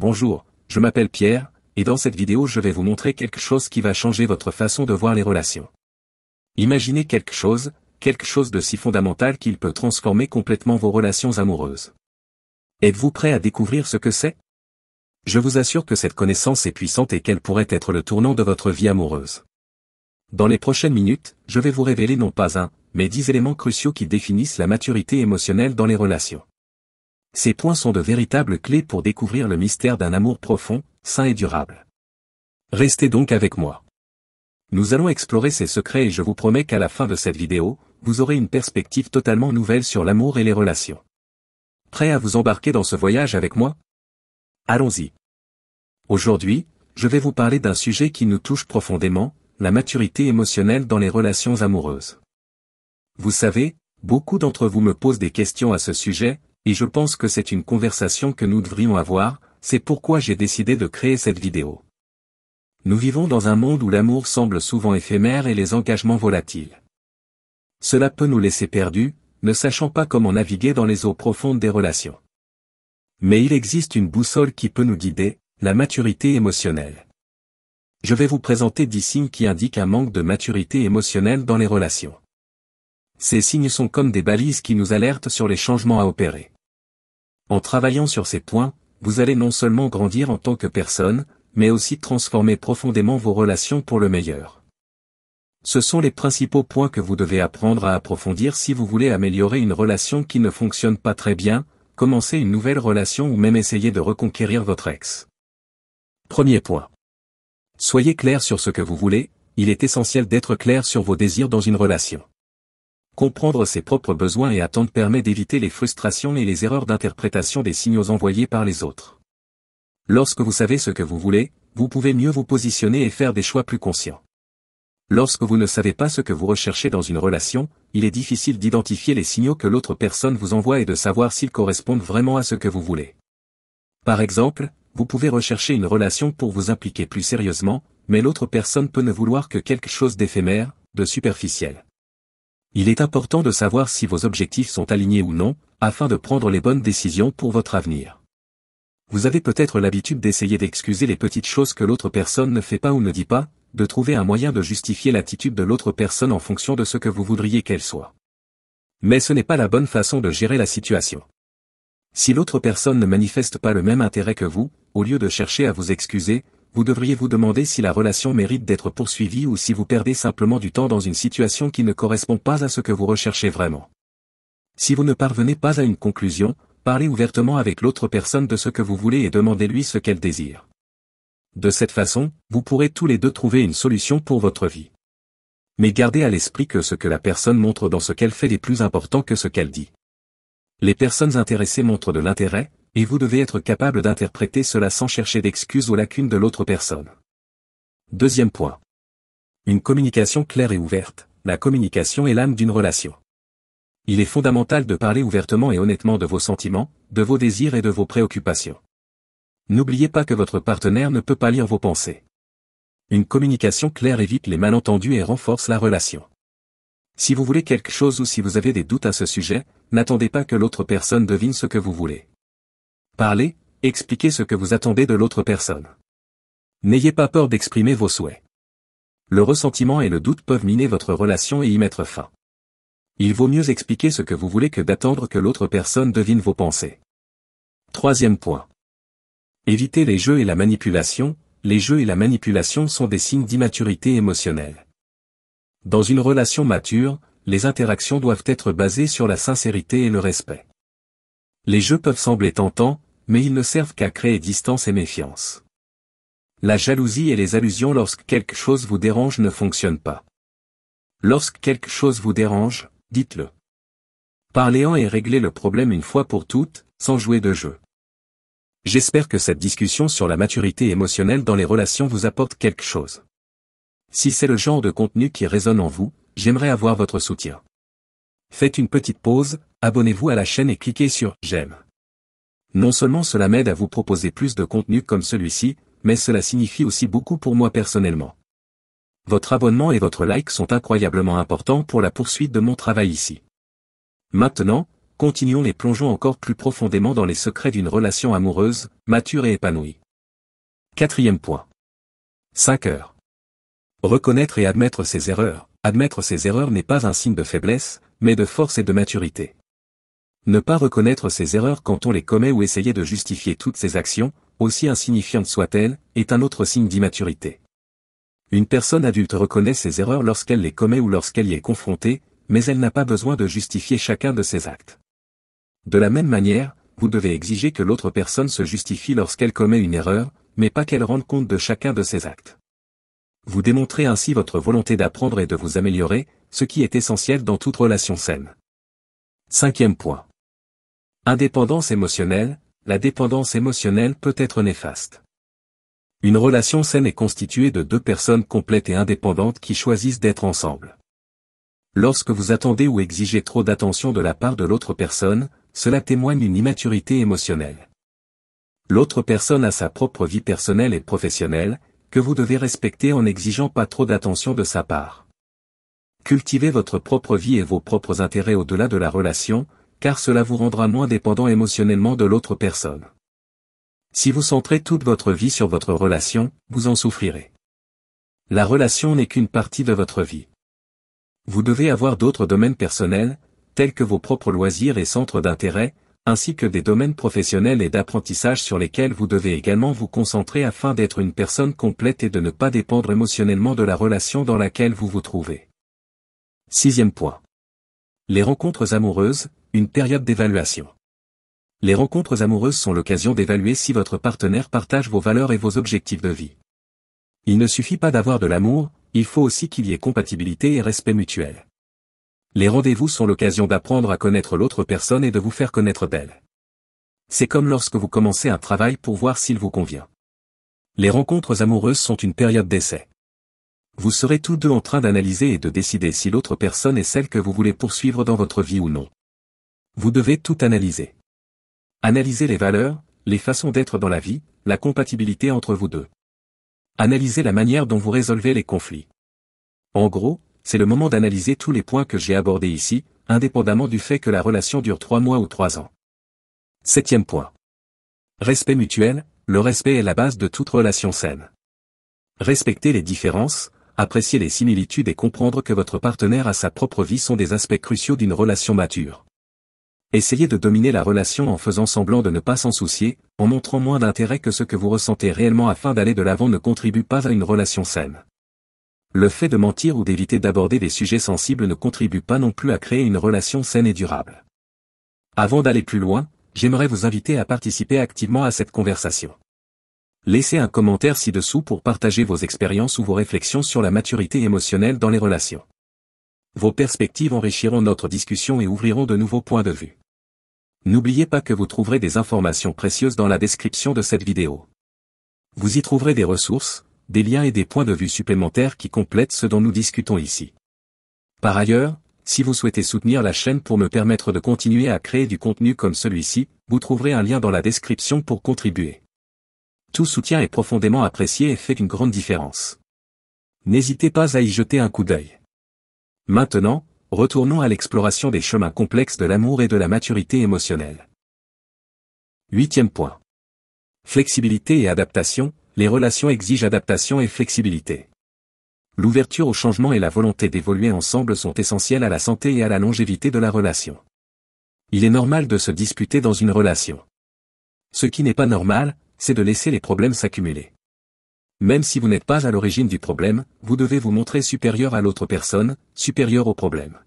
Bonjour, je m'appelle Pierre, et dans cette vidéo je vais vous montrer quelque chose qui va changer votre façon de voir les relations. Imaginez quelque chose de si fondamental qu'il peut transformer complètement vos relations amoureuses. Êtes-vous prêt à découvrir ce que c'est? Je vous assure que cette connaissance est puissante et qu'elle pourrait être le tournant de votre vie amoureuse. Dans les prochaines minutes, je vais vous révéler non pas un, mais 10 éléments cruciaux qui définissent la maturité émotionnelle dans les relations. Ces points sont de véritables clés pour découvrir le mystère d'un amour profond, sain et durable. Restez donc avec moi. Nous allons explorer ces secrets et je vous promets qu'à la fin de cette vidéo, vous aurez une perspective totalement nouvelle sur l'amour et les relations. Prêt à vous embarquer dans ce voyage avec moi? Allons-y. Aujourd'hui, je vais vous parler d'un sujet qui nous touche profondément, la maturité émotionnelle dans les relations amoureuses. Vous savez, beaucoup d'entre vous me posent des questions à ce sujet, et je pense que c'est une conversation que nous devrions avoir, c'est pourquoi j'ai décidé de créer cette vidéo. Nous vivons dans un monde où l'amour semble souvent éphémère et les engagements volatiles. Cela peut nous laisser perdus, ne sachant pas comment naviguer dans les eaux profondes des relations. Mais il existe une boussole qui peut nous guider, la maturité émotionnelle. Je vais vous présenter 10 signes qui indiquent un manque de maturité émotionnelle dans les relations. Ces signes sont comme des balises qui nous alertent sur les changements à opérer. En travaillant sur ces points, vous allez non seulement grandir en tant que personne, mais aussi transformer profondément vos relations pour le meilleur. Ce sont les principaux points que vous devez apprendre à approfondir si vous voulez améliorer une relation qui ne fonctionne pas très bien, commencer une nouvelle relation ou même essayer de reconquérir votre ex. Premier point. Soyez clair sur ce que vous voulez, il est essentiel d'être clair sur vos désirs dans une relation. Comprendre ses propres besoins et attentes permet d'éviter les frustrations et les erreurs d'interprétation des signaux envoyés par les autres. Lorsque vous savez ce que vous voulez, vous pouvez mieux vous positionner et faire des choix plus conscients. Lorsque vous ne savez pas ce que vous recherchez dans une relation, il est difficile d'identifier les signaux que l'autre personne vous envoie et de savoir s'ils correspondent vraiment à ce que vous voulez. Par exemple, vous pouvez rechercher une relation pour vous impliquer plus sérieusement, mais l'autre personne peut ne vouloir que quelque chose d'éphémère, de superficiel. Il est important de savoir si vos objectifs sont alignés ou non, afin de prendre les bonnes décisions pour votre avenir. Vous avez peut-être l'habitude d'essayer d'excuser les petites choses que l'autre personne ne fait pas ou ne dit pas, de trouver un moyen de justifier l'attitude de l'autre personne en fonction de ce que vous voudriez qu'elle soit. Mais ce n'est pas la bonne façon de gérer la situation. Si l'autre personne ne manifeste pas le même intérêt que vous, au lieu de chercher à vous excuser, vous devriez vous demander si la relation mérite d'être poursuivie ou si vous perdez simplement du temps dans une situation qui ne correspond pas à ce que vous recherchez vraiment. Si vous ne parvenez pas à une conclusion, parlez ouvertement avec l'autre personne de ce que vous voulez et demandez-lui ce qu'elle désire. De cette façon, vous pourrez tous les deux trouver une solution pour votre vie. Mais gardez à l'esprit que ce que la personne montre dans ce qu'elle fait est plus important que ce qu'elle dit. Les personnes intéressées montrent de l'intérêt, et vous devez être capable d'interpréter cela sans chercher d'excuses aux lacunes de l'autre personne. Deuxième point. Une communication claire et ouverte. La communication est l'âme d'une relation. Il est fondamental de parler ouvertement et honnêtement de vos sentiments, de vos désirs et de vos préoccupations. N'oubliez pas que votre partenaire ne peut pas lire vos pensées. Une communication claire évite les malentendus et renforce la relation. Si vous voulez quelque chose ou si vous avez des doutes à ce sujet, n'attendez pas que l'autre personne devine ce que vous voulez. Parlez, expliquez ce que vous attendez de l'autre personne. N'ayez pas peur d'exprimer vos souhaits. Le ressentiment et le doute peuvent miner votre relation et y mettre fin. Il vaut mieux expliquer ce que vous voulez que d'attendre que l'autre personne devine vos pensées. Troisième point. Évitez les jeux et la manipulation. Les jeux et la manipulation sont des signes d'immaturité émotionnelle. Dans une relation mature, les interactions doivent être basées sur la sincérité et le respect. Les jeux peuvent sembler tentants, mais ils ne servent qu'à créer distance et méfiance. La jalousie et les allusions lorsque quelque chose vous dérange ne fonctionnent pas. Lorsque quelque chose vous dérange, dites-le. Parlez-en et réglez le problème une fois pour toutes, sans jouer de jeu. J'espère que cette discussion sur la maturité émotionnelle dans les relations vous apporte quelque chose. Si c'est le genre de contenu qui résonne en vous, j'aimerais avoir votre soutien. Faites une petite pause, abonnez-vous à la chaîne et cliquez sur « J'aime ». Non seulement cela m'aide à vous proposer plus de contenu comme celui-ci, mais cela signifie aussi beaucoup pour moi personnellement. Votre abonnement et votre like sont incroyablement importants pour la poursuite de mon travail ici. Maintenant, continuons et plongeons encore plus profondément dans les secrets d'une relation amoureuse, mature et épanouie. Quatrième point. 5 heures. Reconnaître et admettre ses erreurs. Admettre ses erreurs n'est pas un signe de faiblesse, mais de force et de maturité. Ne pas reconnaître ses erreurs quand on les commet ou essayer de justifier toutes ses actions, aussi insignifiantes soient-elles, est un autre signe d'immaturité. Une personne adulte reconnaît ses erreurs lorsqu'elle les commet ou lorsqu'elle y est confrontée, mais elle n'a pas besoin de justifier chacun de ses actes. De la même manière, vous devez exiger que l'autre personne se justifie lorsqu'elle commet une erreur, mais pas qu'elle rende compte de chacun de ses actes. Vous démontrez ainsi votre volonté d'apprendre et de vous améliorer, ce qui est essentiel dans toute relation saine. Cinquième point. Indépendance émotionnelle. La dépendance émotionnelle peut être néfaste. Une relation saine est constituée de deux personnes complètes et indépendantes qui choisissent d'être ensemble. Lorsque vous attendez ou exigez trop d'attention de la part de l'autre personne, cela témoigne d'une immaturité émotionnelle. L'autre personne a sa propre vie personnelle et professionnelle, que vous devez respecter en n'exigeant pas trop d'attention de sa part. Cultivez votre propre vie et vos propres intérêts au-delà de la relation, car cela vous rendra moins dépendant émotionnellement de l'autre personne. Si vous centrez toute votre vie sur votre relation, vous en souffrirez. La relation n'est qu'une partie de votre vie. Vous devez avoir d'autres domaines personnels, tels que vos propres loisirs et centres d'intérêt, ainsi que des domaines professionnels et d'apprentissage sur lesquels vous devez également vous concentrer afin d'être une personne complète et de ne pas dépendre émotionnellement de la relation dans laquelle vous vous trouvez. Sixième point. Les rencontres amoureuses, une période d'évaluation. Les rencontres amoureuses sont l'occasion d'évaluer si votre partenaire partage vos valeurs et vos objectifs de vie. Il ne suffit pas d'avoir de l'amour, il faut aussi qu'il y ait compatibilité et respect mutuel. Les rendez-vous sont l'occasion d'apprendre à connaître l'autre personne et de vous faire connaître d'elle. C'est comme lorsque vous commencez un travail pour voir s'il vous convient. Les rencontres amoureuses sont une période d'essai. Vous serez tous deux en train d'analyser et de décider si l'autre personne est celle que vous voulez poursuivre dans votre vie ou non. Vous devez tout analyser. Analysez les valeurs, les façons d'être dans la vie, la compatibilité entre vous deux. Analysez la manière dont vous résolvez les conflits. En gros, c'est le moment d'analyser tous les points que j'ai abordés ici, indépendamment du fait que la relation dure 3 mois ou 3 ans. Septième point. Respect mutuel. Le respect est la base de toute relation saine. Respecter les différences, apprécier les similitudes et comprendre que votre partenaire a sa propre vie sont des aspects cruciaux d'une relation mature. Essayez de dominer la relation en faisant semblant de ne pas s'en soucier, en montrant moins d'intérêt que ce que vous ressentez réellement afin d'aller de l'avant ne contribue pas à une relation saine. Le fait de mentir ou d'éviter d'aborder des sujets sensibles ne contribue pas non plus à créer une relation saine et durable. Avant d'aller plus loin, j'aimerais vous inviter à participer activement à cette conversation. Laissez un commentaire ci-dessous pour partager vos expériences ou vos réflexions sur la maturité émotionnelle dans les relations. Vos perspectives enrichiront notre discussion et ouvriront de nouveaux points de vue. N'oubliez pas que vous trouverez des informations précieuses dans la description de cette vidéo. Vous y trouverez des ressources, des liens et des points de vue supplémentaires qui complètent ce dont nous discutons ici. Par ailleurs, si vous souhaitez soutenir la chaîne pour me permettre de continuer à créer du contenu comme celui-ci, vous trouverez un lien dans la description pour contribuer. Tout soutien est profondément apprécié et fait une grande différence. N'hésitez pas à y jeter un coup d'œil. Maintenant, retournons à l'exploration des chemins complexes de l'amour et de la maturité émotionnelle. Huitième point. Flexibilité et adaptation. Les relations exigent adaptation et flexibilité. L'ouverture au changement et la volonté d'évoluer ensemble sont essentielles à la santé et à la longévité de la relation. Il est normal de se disputer dans une relation. Ce qui n'est pas normal, c'est de laisser les problèmes s'accumuler. Même si vous n'êtes pas à l'origine du problème, vous devez vous montrer supérieur à l'autre personne, supérieur au problème.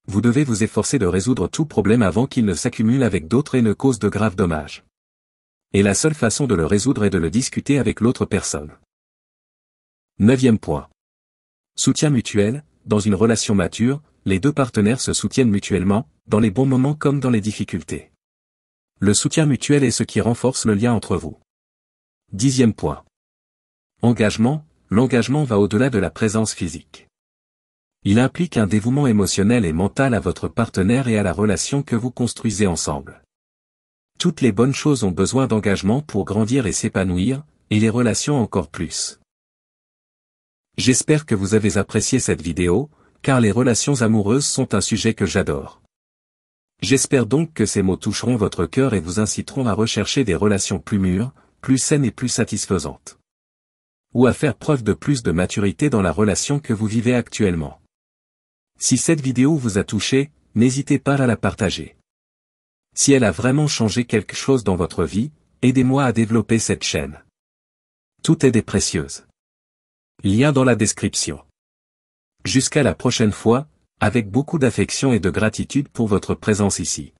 Vous devez vous efforcer de résoudre tout problème avant qu'il ne s'accumule avec d'autres et ne cause de graves dommages. Et la seule façon de le résoudre est de le discuter avec l'autre personne. Neuvième point. Soutien mutuel. Dans une relation mature, les deux partenaires se soutiennent mutuellement, dans les bons moments comme dans les difficultés. Le soutien mutuel est ce qui renforce le lien entre vous. Dixième point. Engagement. L'engagement va au-delà de la présence physique. Il implique un dévouement émotionnel et mental à votre partenaire et à la relation que vous construisez ensemble. Toutes les bonnes choses ont besoin d'engagement pour grandir et s'épanouir, et les relations encore plus. J'espère que vous avez apprécié cette vidéo, car les relations amoureuses sont un sujet que j'adore. J'espère donc que ces mots toucheront votre cœur et vous inciteront à rechercher des relations plus mûres, plus saines et plus satisfaisantes. Ou à faire preuve de plus de maturité dans la relation que vous vivez actuellement. Si cette vidéo vous a touché, n'hésitez pas à la partager. Si elle a vraiment changé quelque chose dans votre vie, aidez-moi à développer cette chaîne. Toute aide est précieuse. Lien dans la description. Jusqu'à la prochaine fois, avec beaucoup d'affection et de gratitude pour votre présence ici.